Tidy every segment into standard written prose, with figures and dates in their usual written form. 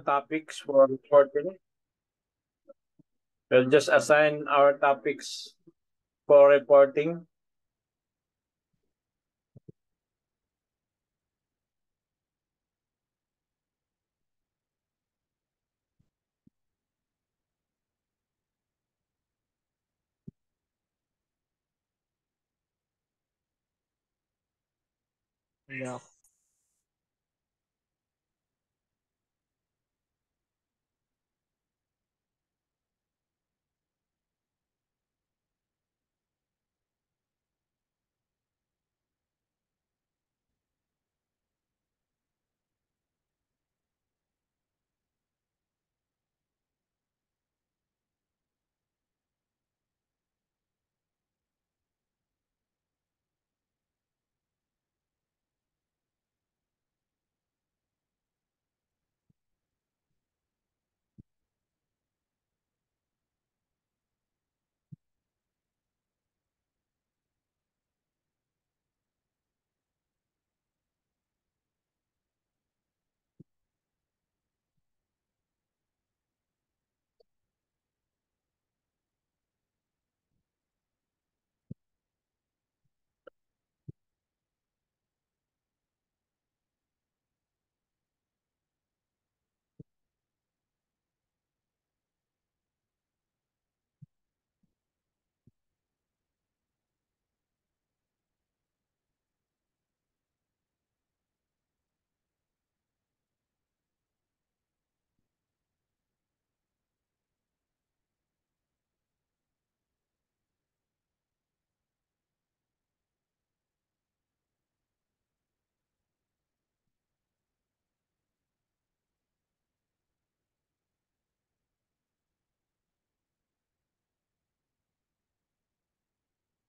topics for reporting. We'll just assign our topics for reporting. Yeah.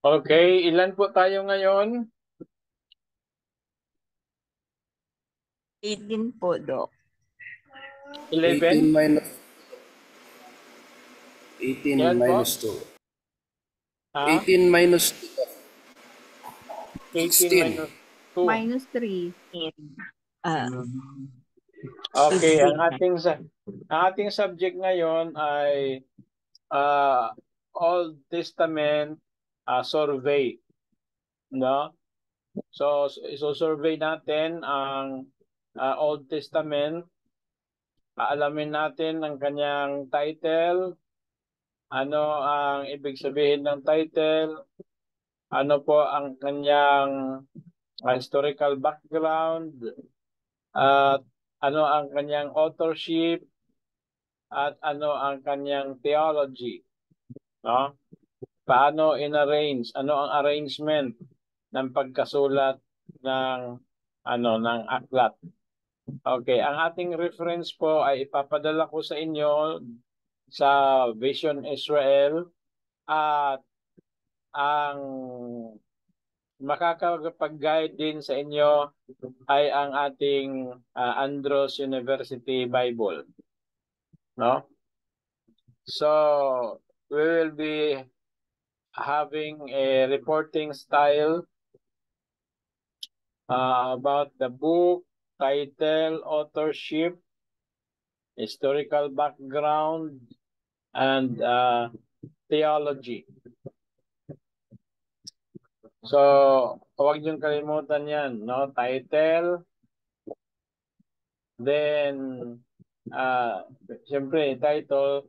Okay, ilan po tayo ngayon? 18 po, Doc. 11? 18 Yan po. minus 2. Ha? 18 minus 2. 18 16. minus 2. Minus 3. Okay, ang ating subject ngayon ay Old Testament survey, no? So survey natin ang Old Testament. Aalamin natin ang kanyang title, ano ang ibig sabihin ng title, ano po ang kanyang historical background, at ano ang kanyang authorship, at ano ang kanyang theology, no? Paano in-arrange, ano ang arrangement ng pagkasulat ng ng aklat. Okay, ang ating reference po ay ipapadala ko sa inyo sa Vision Israel, at ang makakapag-guide din sa inyo ay ang ating Andros University Bible, no? So we will be having a reporting style about the book, title, authorship, historical background, and theology. So, huwag niyong kalimutan yan, no? Title, then, siyempre, title,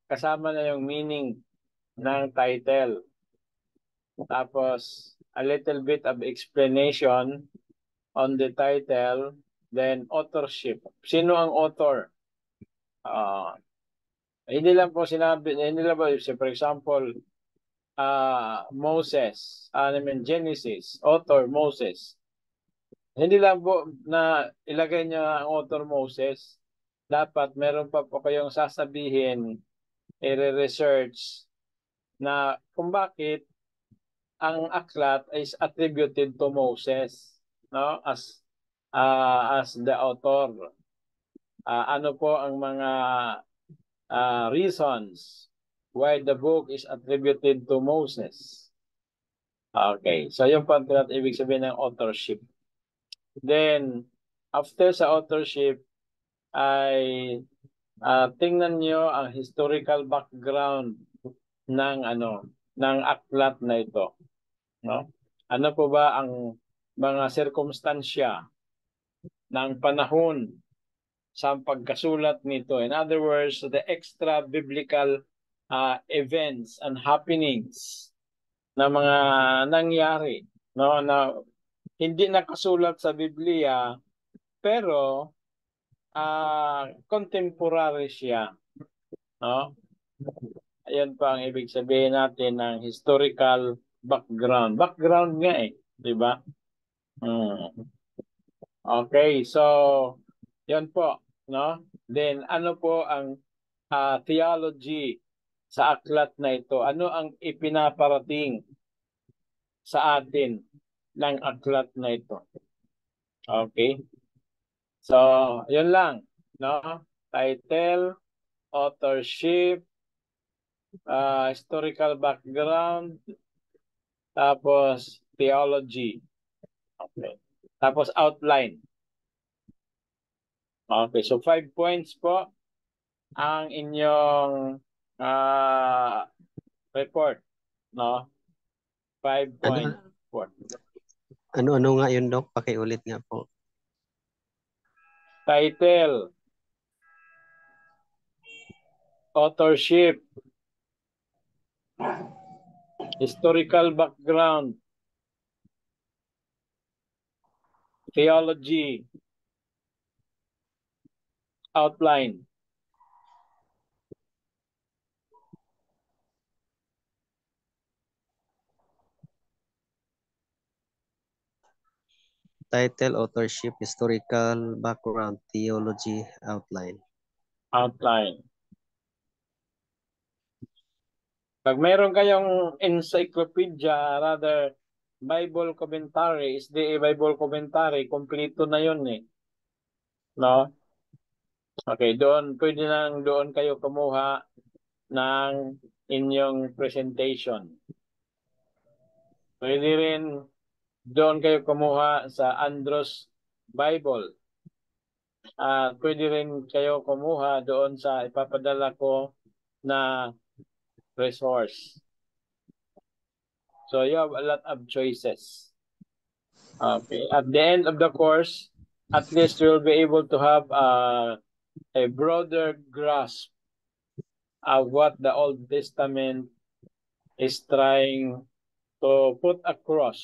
kasama na yung meaning ng title. Tapos, a little bit of explanation on the title, then authorship. Sino ang author? Hindi lang po sinabi, hindi lang po, for example, Moses, Genesis, author Moses. Hindi lang po na ilagay niyo ang author Moses. Dapat meron pa po kayong sasabihin, i-research na kung bakit ang aklat is attributed to Moses, no? As the author. Ano po ang mga reasons why the book is attributed to Moses? Okay, so yung po ang ibig sabihin ng authorship. Then, after sa authorship, ay tingnan nyo ang historical background ng ng aklat na ito, no? Ano po ba ang mga sirkumstansya ng panahon sa pagkasulat nito? In other words, the extra biblical events and happenings na mga nangyari, no, na hindi nakasulat sa Biblia pero contemporary siya, no? Ayan pa ang ibig sabihin natin ng historical background. Background nga eh, di ba? Okay, so yan po, no? Then ano po ang theology sa aklat na ito? Ano ang ipinaparating sa atin ng aklat na ito? Okay? So, yun lang, no? Title, authorship, historical background, tapos theology. Okay. Tapos outline. Okay, so 5 points po ang inyong report, no? 5 point Ano, report. ano nga yun, Doc? Pakiulit nga po. Title, authorship, historical background, theology, outline. Title, authorship, historical background, theology, outline. Outline. Pag mayroon kayong encyclopedia, rather Bible commentary, SDA Bible commentary, kompleto na yun eh. No? Okay, doon kayo kumuha ng inyong presentation. Pwede rin doon kayo kumuha sa Andros Bible. Pwede rin kayo kumuha doon sa ipapadala ko na resource. So you have a lot of choices. Okay. At the end of the course, at least you'll be able to have a broader grasp of what the Old Testament is trying to put across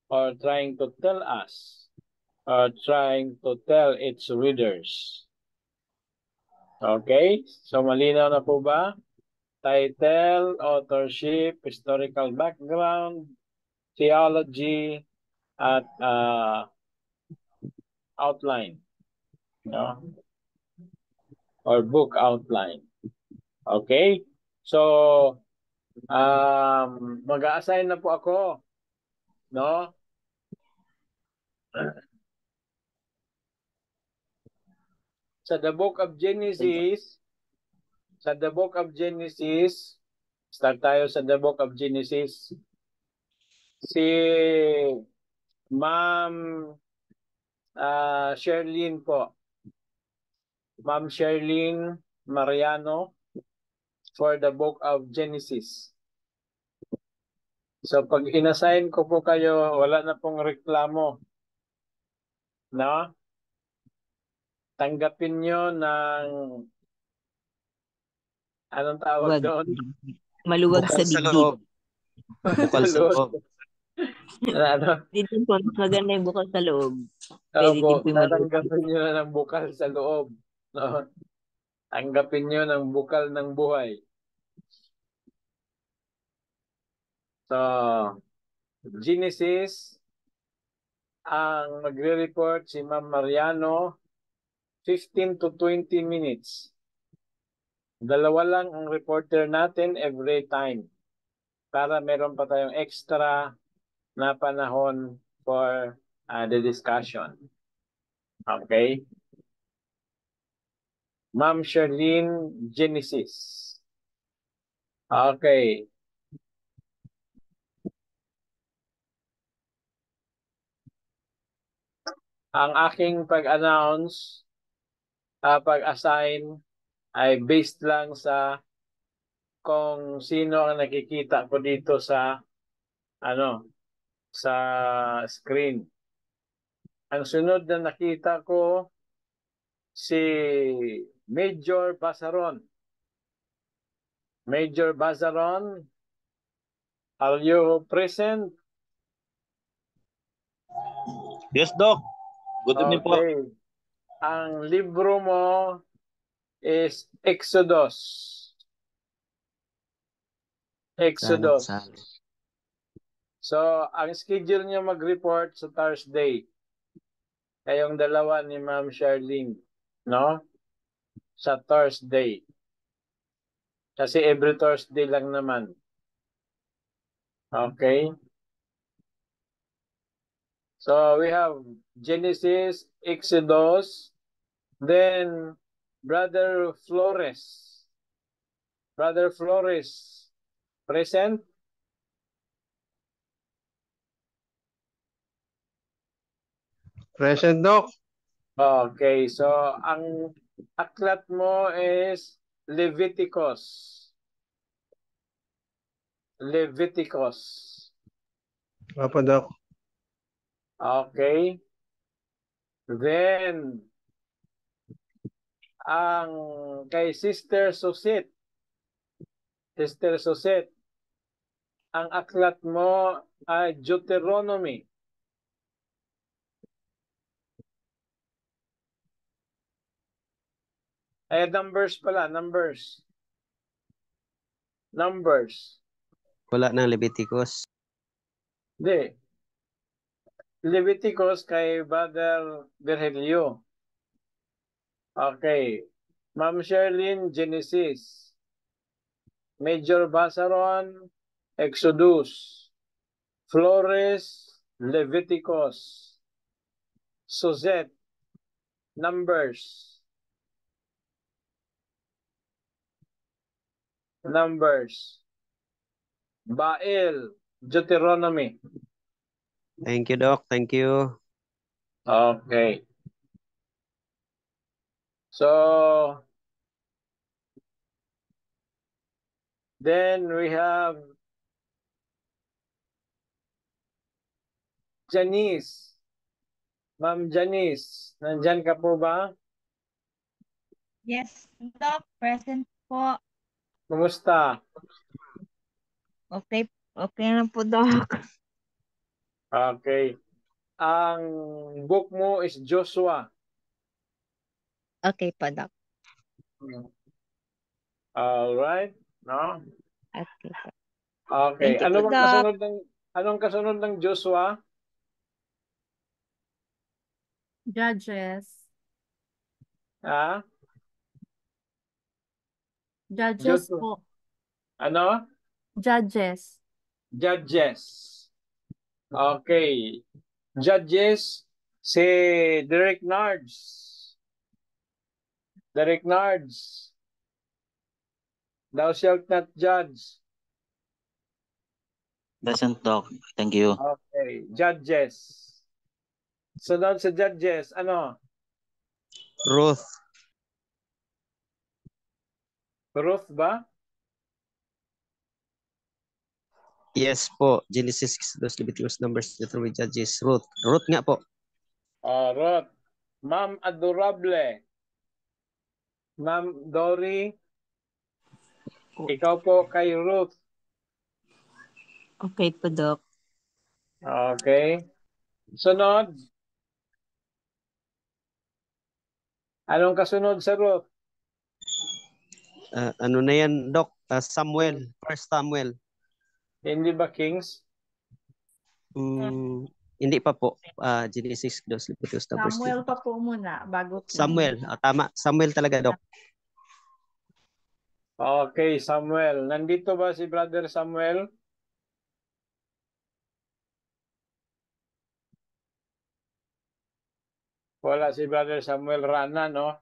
or trying to tell us or trying to tell its readers. Okay? So malinaw na po ba? Title, authorship, historical background, theology, at outline, no? Or book outline. Okay? So, mag-a-assign na po ako, no? Sa the book of Genesis, start tayo sa the book of Genesis. Si Ma'am Sherlyn po. Ma'am Sherlyn Mariano for the book of Genesis. So pag inassign ko po kayo, wala na pong reklamo. No? Tanggapin nyo ng anong tawag Wag. doon? Maluwag Bukal sa sa dibdib. loob. Bukal sa loob. Ano? Dito po, mas maganda yung bukal sa loob. Pwede Opo, din po yung maluwag. tatanggapin nyo na ng bukal sa loob. No? Tanggapin nyo ng bukal ng buhay. So, Genesis, ang magre-report si Ma'am Mariano, 15 to 20 minutes. Dalawa lang ang reporter natin every time para meron pa tayong extra na panahon for the discussion. Okay? Ma'am Sherlyn, Genesis. Okay. Ang aking pag-announce pag-assign ay based lang sa kung sino ang nakikita ko dito sa sa screen. Ang sunod na nakita ko si Major Basaron. Major Basaron, are you present? Yes, Doc. Good evening po. Okay. Ang libro mo is Exodus. Exodus. So, ang schedule niya mag-report sa Thursday. Kayong dalawa ni Ma'am Charlene, no? Sa Thursday. Kasi every Thursday lang naman. Okay? So, we have Genesis, Exodus, then Brother Flores. Brother Flores, present? Present, Doc. Okay, so ang aklat mo is Leviticus. Leviticus. Opo, Doc. Okay. Then, ang kay Sister Susit. Sister Susit, ang aklat mo ay Deuteronomy. Ay, numbers pala, numbers. Numbers. Wala ng Leviticus. Hindi. Leviticus kay Brother Virgilio. Okay. Ma'am Sherlyn, Genesis. Major Basaron, Exodus. Flores, Leviticus. Suzette, Numbers. Numbers. Bael, Deuteronomy. Thank you, Doc. Thank you. Okay. So, then we have Janice. Ma'am Janice, nandyan ka po ba? Yes, Doc, present po. Kumusta? Okay, okay na po, Doc. Okay. Ang book mo is Joshua. Okay po, Doc. All right, no? Okay po. Okay. Thank you Ano po, bang Doc. anong kasunod ng Joshua? Judges. Ha? Judges Joshua. po. Ano? Judges. Judges. Okay. Judges, si Derek Nards. Derek Nards. Thou shalt not judge. Present, Doc. Thank you. Okay. Judges. Sunod sa Judges, ano? Ruth. Ruth ba? Yes po. Genesis, Exodus, Leviticus, Numbers, Deuteronomy, Judges. Ruth. Ruth nga po. Ruth. Ma'am Adorable. Ma'am Dory. Ikaw po kay Ruth. Okay po, Doc. Okay. Sunod. Anong kasunod sa Ruth? Ano na yan, Doc? Samuel. First Samuel. Hindi ba Kings? Hindi pa po. Genesis, Exodus, Leviticus, Numbers. Samuel pa po muna bago King. Samuel. Tama. Samuel talaga, Doc. Okay, Samuel. Nandito ba si Brother Samuel? Wala si Brother Samuel Rana, no?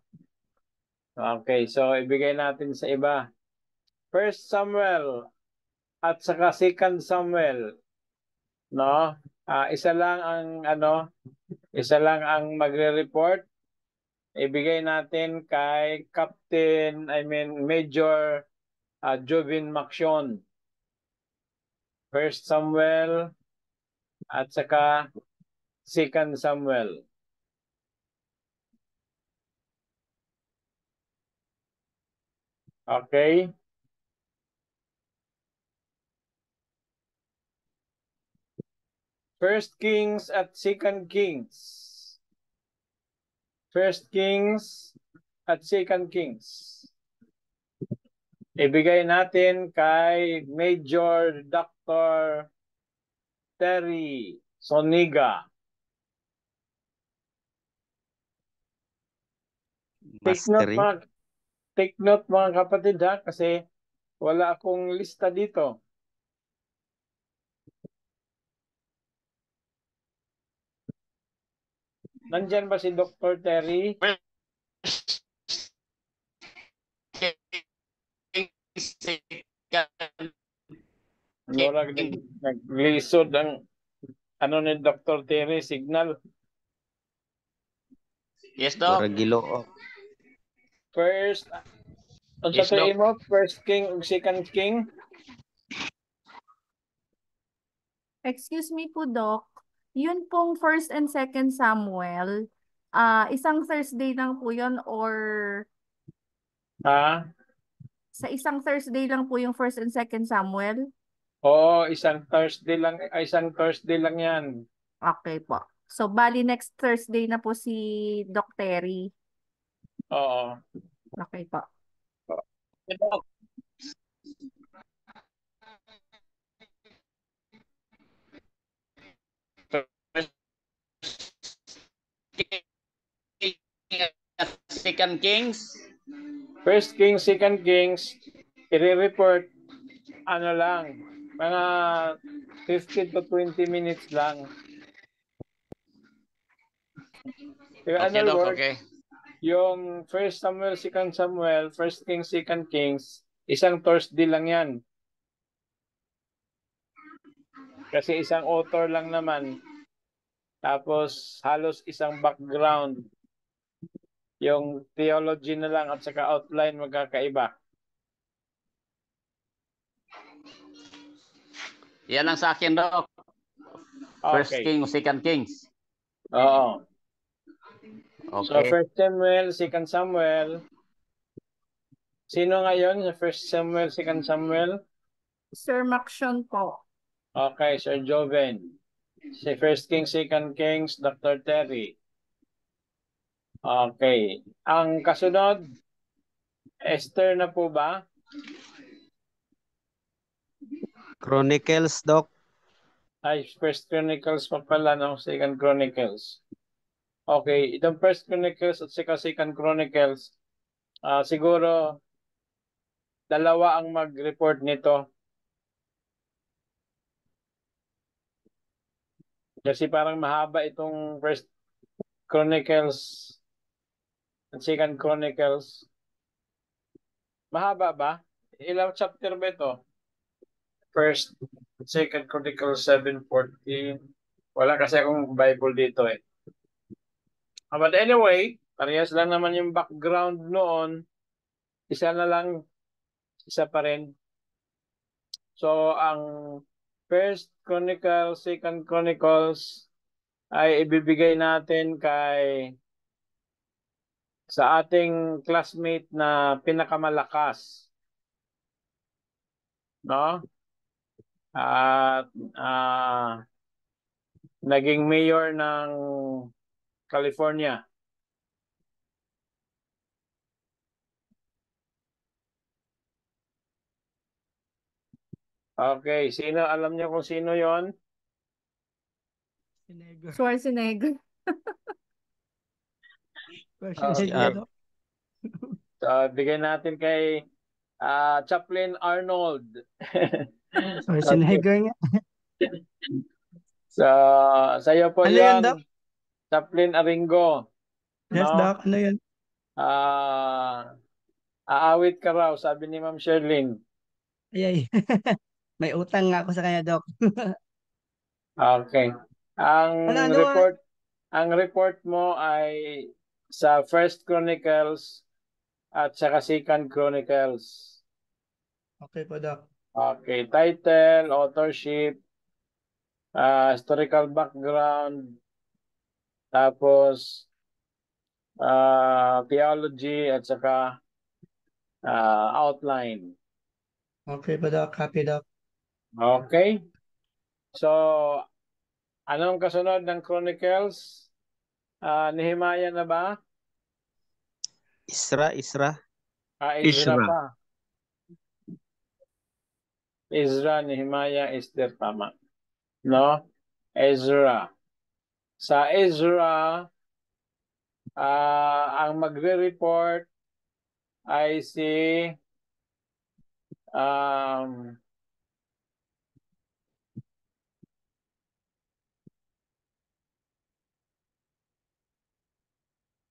Okay, so ibigay natin sa iba. First Samuel at saka Second Samuel, no? Isa lang ang magre-report. ibigay natin kay Major Jovin Maction. 1 Samuel at saka 2 Samuel. Okay? First Kings at 2 Kings. First Kings at 2 Kings. Ibigay natin kay Major Dr. Terry Soniga. Mastery. Take note mga kapatid ha, kasi wala akong lista dito. Nandyan ba si Dr. Terry? Naglisod ang ni Dr. Terry signal. Yes, Doc. Murag Ginoo. First, ang Yes, sa Doc. mo, First King ug 2 King. Excuse me po, Doc. Yun pong 1 and 2 Samuel, isang Thursday lang po yun or Ha? sa isang Thursday lang po yung 1 and 2 Samuel? Oo, isang Thursday lang yan. Okay po. So, bali next Thursday na po si Doc Terry. Oo. Okay po. Second Kings. First King, 2 Kings, i-report lang, mga 15 to 20 minutes lang. Okay, Doc. Okay. Yung 1 Samuel, 2 Samuel, 1 King, 2 Kings, isang Thursday lang yan. Kasi isang author lang naman. Tapos halos isang background. Yung theology na lang at saka outline magkakaiba. Yan lang sa akin, Doc. First Okay. King o Second Kings. Oo. So, Okay. 1 Samuel, 2 Samuel. Sino ngayon sa 1 Samuel, 2 Samuel? Sir Maction po. Okay, Sir Joven. Si 1 King, 2 Kings, Dr. Terry. Okay. Ang kasunod, Esther na po ba? Chronicles, Doc. Ay, 1 Chronicles pa pala, no? 2 Chronicles. Okay, itong 1 Chronicles at saka 2 Chronicles, siguro dalawa ang mag-report nito. Kasi parang mahaba itong 1 Chronicles at 2 Chronicles. Mahaba ba? Ilang chapter ba ito? 1, 2 Chronicles 7:14. Wala kasi akong Bible dito eh. But anyway, parehas lang naman yung background noon. Isa pa rin. So, ang 1 Chronicles, 2 Chronicles ay ibibigay natin sa ating classmate na pinakamalakas. No? At naging mayor ng California. Okay, alam niyo kung sino yon? Schwarzenegger. Si Ar. So, bigay natin kay Chaplain Arnold. Schwarzenegger nga. So, sa'yo po Ano yan, yun, Doc? Chaplain Aringo. Yes, No? Doc. Ano yan? Aawit ka raw, sabi ni Ma'am Sherlyn. Ay. May utang nga ako sa kanya, Doc. Okay. Ang Ano? report mo ay sa First Chronicles at saka Second Chronicles. Okay po, Doc. Okay, title, authorship, historical background, tapos theology at saka outline. Okay po, Doc. Copy, Doc. Okay. So, anong kasunod ng Chronicles? Nehemiah na ba? Isra. Ezra Ezra. pa. Ezra, Nehemiah, Esther, tama. No? Ezra. Sa Ezra, ang magre-report ay si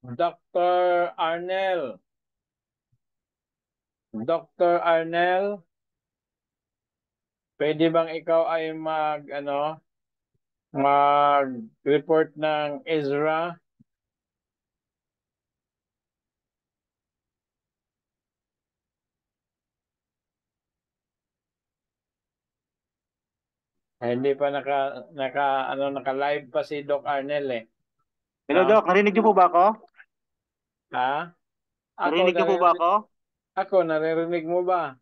Dr. Arnel. Dr. Arnel, pwede bang ikaw ay mag-report ng Ezra? Hindi pa naka-live pa si Doc Arnel eh. Hello, No? Doc. Narinig niyo po ba ako? Ha? Narinig niyo po ba ako? Ako, naririnig mo ba?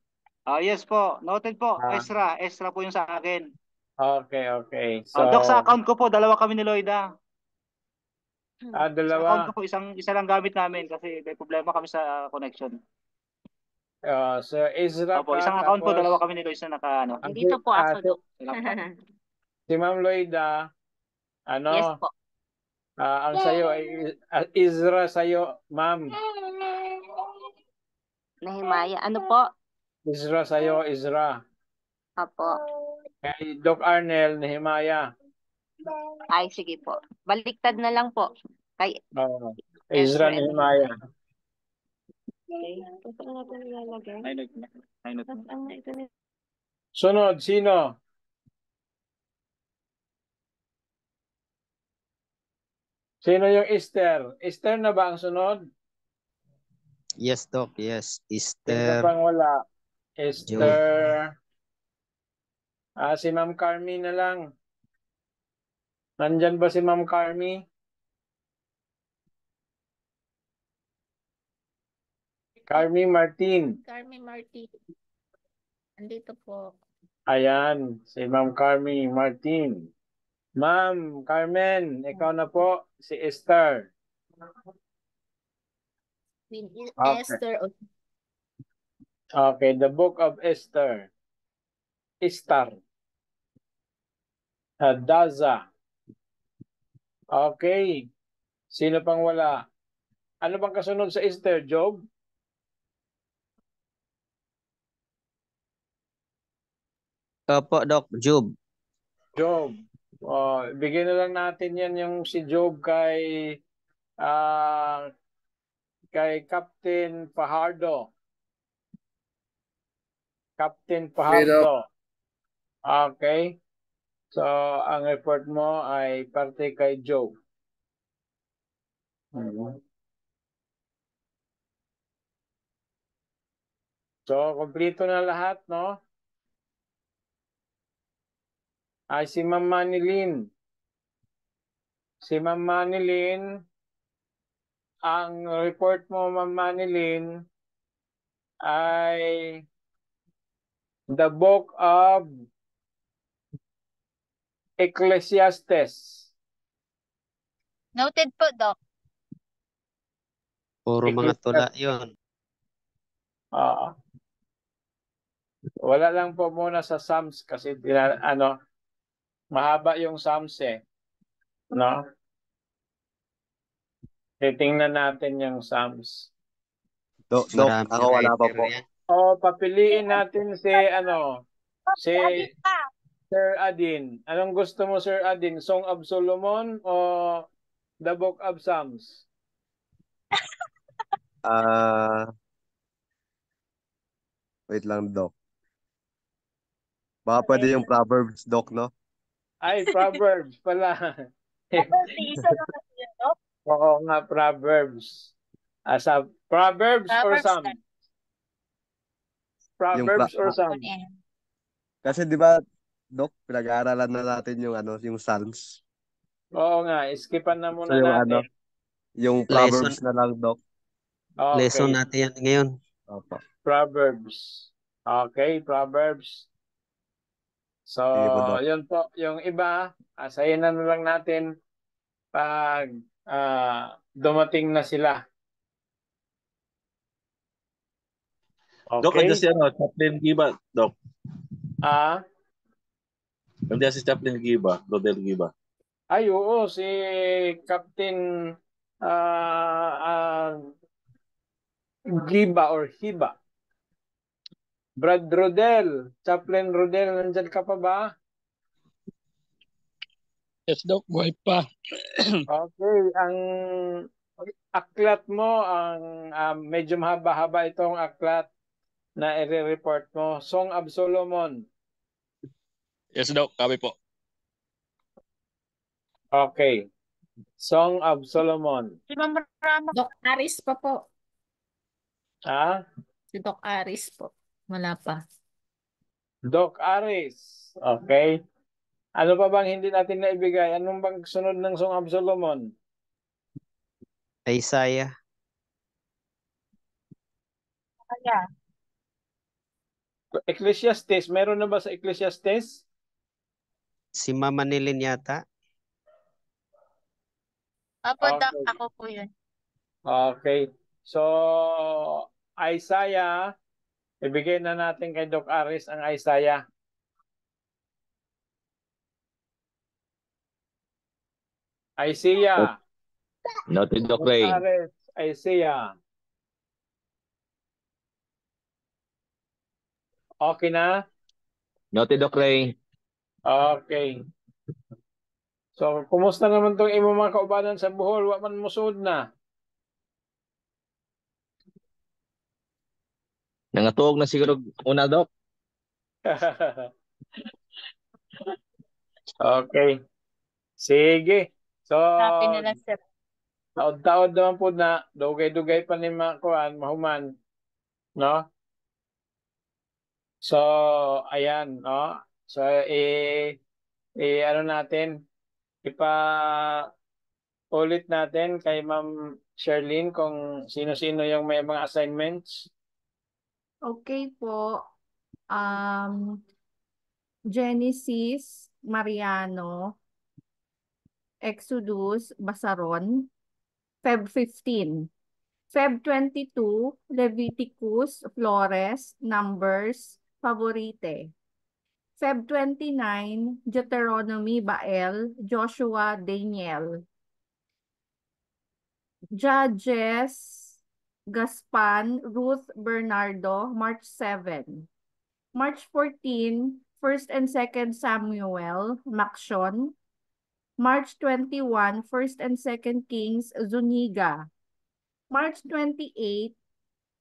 Yes po. Noted po. Ah. Ezra po yung sa akin. Okay. So, Doc, sa account ko po, dalawa kami ni Lloyda. Sa account dalawa. ko po, isa lang gamit namin kasi may problema kami sa connection. So, Ezra Opo, ka, isang account po, tapos dalawa kami ni Lloyda na naka. Dito po ako, Doc. si Ma'am Lloyda, Yes po. ang sayo ay Ezra sayo, Ma'am. Nehemiah. Ano po? Ezra sayo, Ezra. Apo. Kay Doc Arnel, Nehemiah. Ay, sige po. Baliktad na lang po. Kay Ezra, Ezra and Nehemiah. Okay. Saan natin nilalagay? Saan na ito ni- Sunod, sino? Sino yung Esther? Esther na ba ang sunod? Yes, Doc. Yes. Sino Esther. pang wala? Esther. Si Ma'am Carmi na lang. Nandyan ba si Ma'am Carmi? Carmi Martin. Carmen Martin. Andito po. Ayan, si Ma'am Carmi Martin. Ma'am Carmen, ikaw na po, si Esther. Okay. Esther. Okay, the book of Esther. Esther. Hadassah. Okay. Sino pang wala? Ano bang kasunod sa Esther, Job? Opo, Doc. Job. Job. Bigyan na lang natin yan yung si Job kay Captain Fajardo. Captain Fajardo. Okay. So, ang report mo ay parte kay Job. So, kompleto na lahat, no? Ay, si Ma'am Manilyn. Si Ma'am Manilyn, ang report mo, Ma'am Manilyn, ay the book of Ecclesiastes. Noted po, Doc. Puro mga tula yun. Wala lang po muna sa Psalms kasi mahaba yung Psalms eh. No? Titingnan natin yung Psalms. Doc, Marami ako wala pa writer po. yan. Papiliin natin si Sir Adin. Anong gusto mo, Sir Adin? Song of Solomon o the Book of Psalms? Wait lang, Doc. Baka pwede yung Proverbs, Doc, no? Ay, Proverbs pala. Isa naman yun, Doc. Oo nga, Proverbs. Asa Proverbs or Proverbs Psalm? na. Proverbs or Psalm? Kasi di ba, Doc, pinag-aaralan na natin yung yung Psalms. Oo nga, skipan na So muna yung natin. yung Lesson, Proverbs na lang, Doc. lesson Okay, natin yan ngayon. Opo. Proverbs. Okay, Proverbs. So, Sige po, Doc. yun po. Yung iba, asayin na lang natin pag dumating na sila. Doc, Okay? nandiyan si Chaplain Giba, Doc. Ah, Nandiyan si Chaplain Giba, Rodel Giba. ay, oo, si Captain Giba or Hiba. Brad Rodel, Chaplain Rodel, nandyan ka pa ba? Yes, Doc. Buhay pa. Okay, ang aklat mo, medyo mahaba-haba itong aklat na i-report mo. Song of Solomon. Yes, Doc. Kami po. Okay. Song of Solomon. Si Ma'am Rama. Doc Aris pa po. Ha? Si Doc Aris po. Wala pa. Doc Aris. Okay. Ano pa bang hindi natin naibigay? Anong bang sunod ng Song of Solomon? Isaiah. Yeah. Ecclesiastes. Meron na ba sa Ecclesiastes? Si Mama Nilin yata. Opo, Doc. Okay. Ako po yun. Okay. So, Isaiah. Ibigay na natin kay Doc Aris ang Isaiah. Isaiah. Noted, Doc Doc Ray. Aris, Isaiah. Okay na? Noted, Doc Ray. Okay. So, kumusta naman itong imo mga kaubanan sa Bohol? Wa man musud na. Nangatuog na siguro una, Doc. Okay. Sige. So, Happy na lang, sir. taod-taod naman po na, dugay-dugay pa ni Makuan, mahuman. No? So, ayan, no? So, ano natin, ulit natin kay Ma'am Sherlyn kung sino-sino yung may mga assignments. Okay po. Genesis, Mariano, Exodus, Basaron, Feb 15. Feb 22, Leviticus, Flores, Numbers, Favorite. Feb 29, Deuteronomy, Bael, Joshua, Daniel. Judges, Gaspan, Ruth, Bernardo, March 7. March 14, 1st and 2nd Samuel, Makshon. March 21, 1st and 2nd Kings, Zuniga. March 28,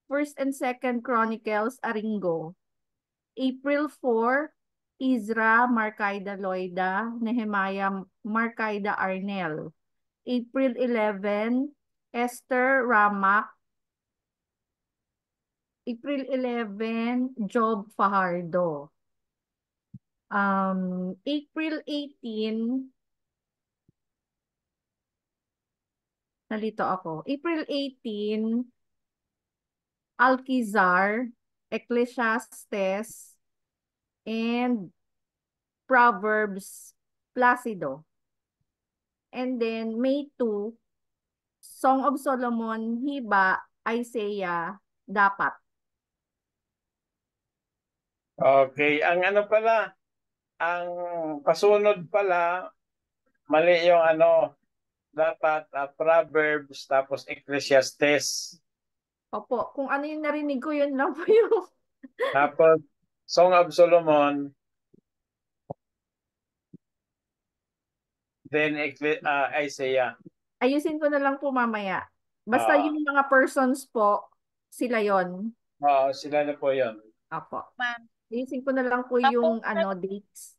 1st and 2nd Chronicles, Aringo. April 4, Izra, Marcaida Loida, Nehemiah, Marcaida Arnel. April 11, Esther, Ramak. April 11, Job Fajardo. April 18, nalito ako. April 18, Alkizar, Ecclesiastes, and Proverbs, Placido. And then May 2, Song of Solomon, Hiba, Isaiah, Dapat. Okay, ang ano pala, ang pasunod pala, mali yung dapat Proverbs tapos Ecclesiastes. Opo, kung ano yung narinig ko, yun lang po yung... Tapos Song of Solomon, then Isaiah. Ayusin ko na lang po mamaya. Basta yung mga persons po, sila yon. Oo, sila na po yun. Opo. Ma'am. Ayusin ko na lang po yung dates.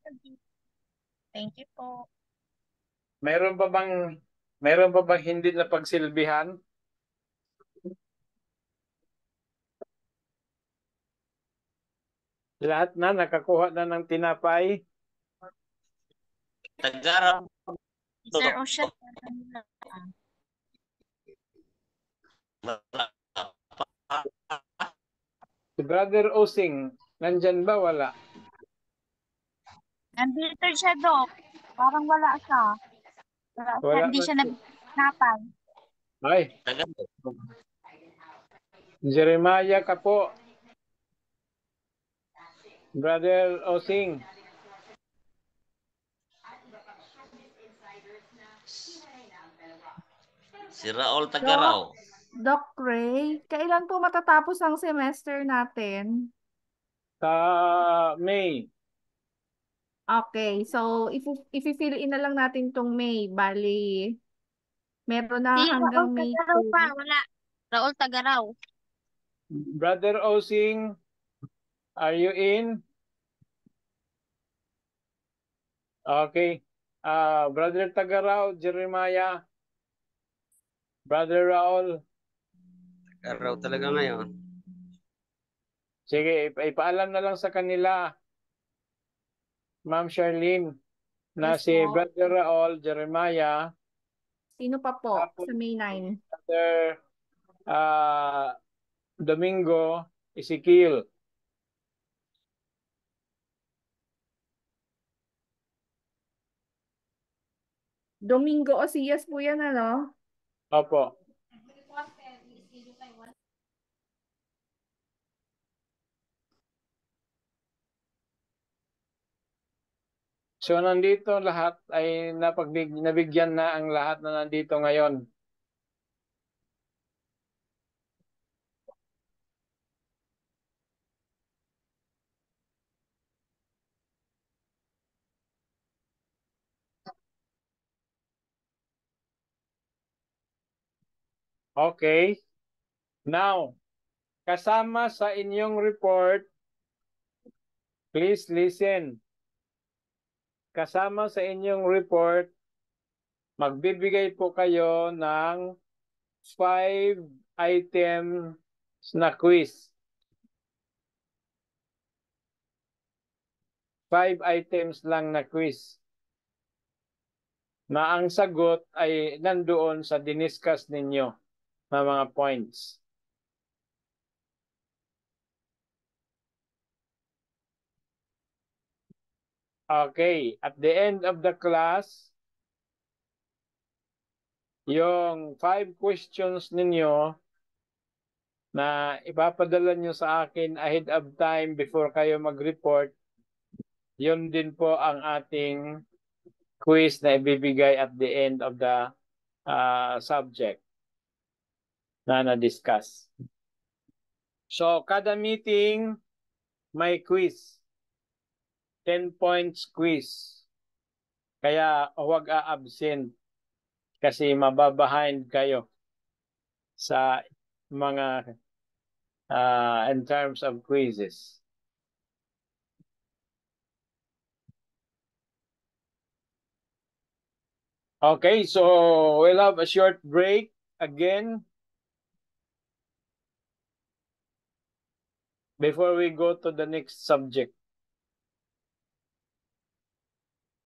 Thank you po. Meron pa bang Meron pa bang hindi na pagsilbihan? Lahat na nakakuha na ng tinapay? Tagaraw. Sir Ocean. Si Brother Osing, nandyan ba? Wala. Nandito siya, Doc. Parang wala siya. Wala Hindi man siya siya. nagnapan. Ay, Jeremiah ka po. Brother Osing. Si Raul Tagaraw. Doc Ray, kailan po matatapos ang semester natin? Sa May. Okay, so if-fill in na lang natin tong May. Bali, meron na Si hanggang Raul May Tagaraw 2. pa. Wala. Raul Tagaraw. Brother Osing, are you in? Okay. Brother Tagaraw, Jeremiah. Brother Raul. Araw talaga ngayon. Sige, ipaalam na lang sa kanila, Ma'am Charlene, na Yes si po. Brother Raul, Jeremiah, Sino pa po tapos sa May 9? Brother Domingo, Ezekiel. Domingo Osias po yan, ano? Opo. So nandito lahat ay nabigyan na ang lahat na nandito ngayon. Okay. Now, kasama sa inyong report, please listen. Kasama sa inyong report, magbibigay po kayo ng 5 items na quiz. 5 items lang na quiz. Na ang sagot ay nandoon sa diniscuss ninyo na mga points. Okay, at the end of the class, yung 5 questions ninyo na ipapadala nyo sa akin ahead of time before kayo mag-report, yun din po ang ating quiz na ibibigay at the end of the subject na na-discuss. So, kada meeting may quiz. 10 points quiz. Kaya huwag a-absent kasi mababehind kayo sa mga in terms of quizzes. Okay, so we'll have a short break again before we go to the next subject.